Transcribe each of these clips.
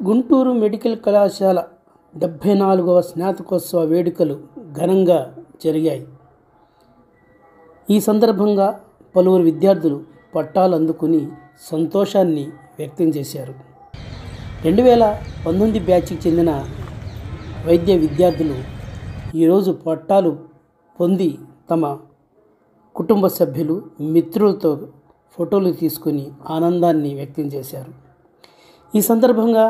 Guntur medical కళాశాల 74వ స్నాతకోత్సవ వేడుకలు ఘనంగా జరిగాయి. ఈ సందర్భంగా పలువురు విద్యార్థులు పట్టాలు అందుకుని సంతోషాన్ని వ్యక్తం చేశారు. 2019 బ్యాచ్కి చెందిన వైద్య విద్యార్థులు ఈరోజు పట్టాలు పొంది తమ కుటుంబ సభ్యులు, మిత్రులతో ఫోటోలు తీసుకుని ఆనందాన్ని వ్యక్తం చేశారు. ఈ సందర్భంగా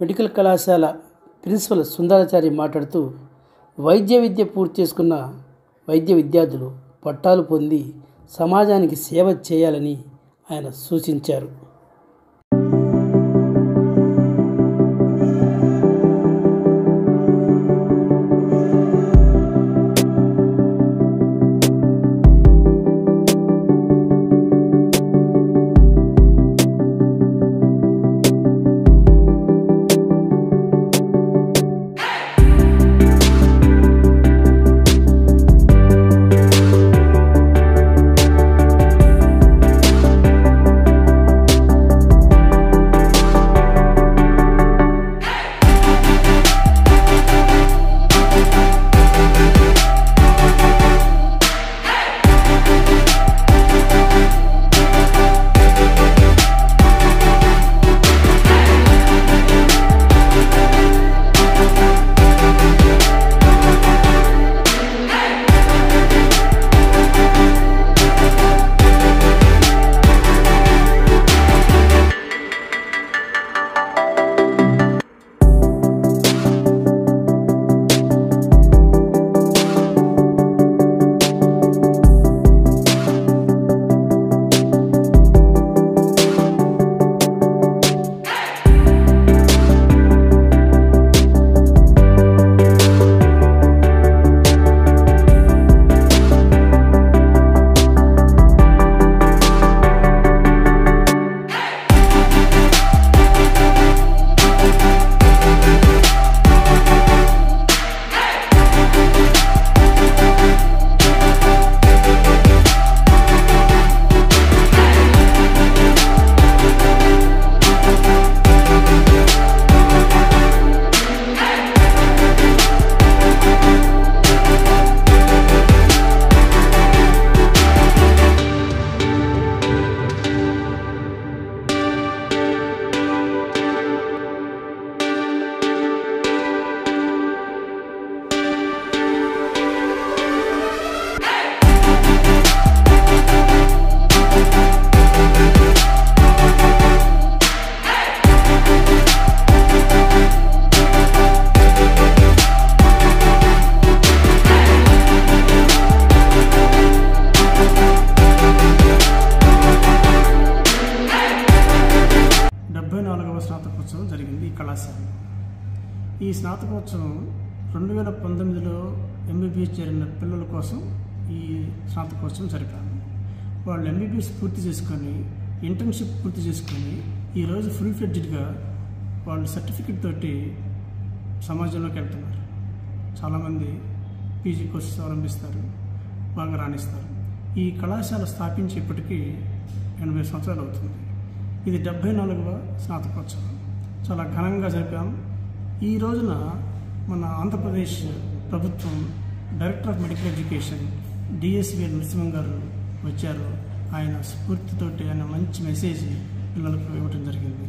మెడికల్ కళాశాల ప్రిన్సిపల్ సుందరాచారి మాట్లాడుతూ, వైద్య విద్య పూర్తి చేసుకున్న వైద్య విద్యార్థులు పట్టాలు పొంది సమాజానికి సేవ చేయాలని ఆయన సూచించారు. స్నాతకోత్సవం జరిగింది ఈ కళాశాలలో. ఈ స్నాతకోత్సవం 2019లో ఎంబీబీఎస్ చేరిన పిల్లల కోసం ఈ స్నాతకోత్సవం జరిపాము. వాళ్ళు ఎంబీబీఎస్ పూర్తి చేసుకొని, ఇంటర్న్షిప్ పూర్తి చేసుకొని ఈరోజు ఫుల్ ఫ్లెడ్జ్డ్గా వాళ్ళు సర్టిఫికెట్ తోటి సమాజంలోకి వెళ్తున్నారు. చాలామంది పీజీ కోర్సెస్ అవలంబిస్తారు, బాగా రాణిస్తారు. ఈ కళాశాల స్థాపించి ఇప్పటికీ 80 సంవత్సరాలు అవుతుంది. ఇది 74వ స్నాతకోత్సవం చాలా ఘనంగా జరిపాం. ఈ రోజున మన ఆంధ్రప్రదేశ్ ప్రభుత్వం director of medical education DSV Narasimhan గారు వచ్చారు. ఆయన స్ఫూర్తితోటి ఆయన మంచి మెసేజ్ పిల్లలకు ఇవ్వడం జరిగింది.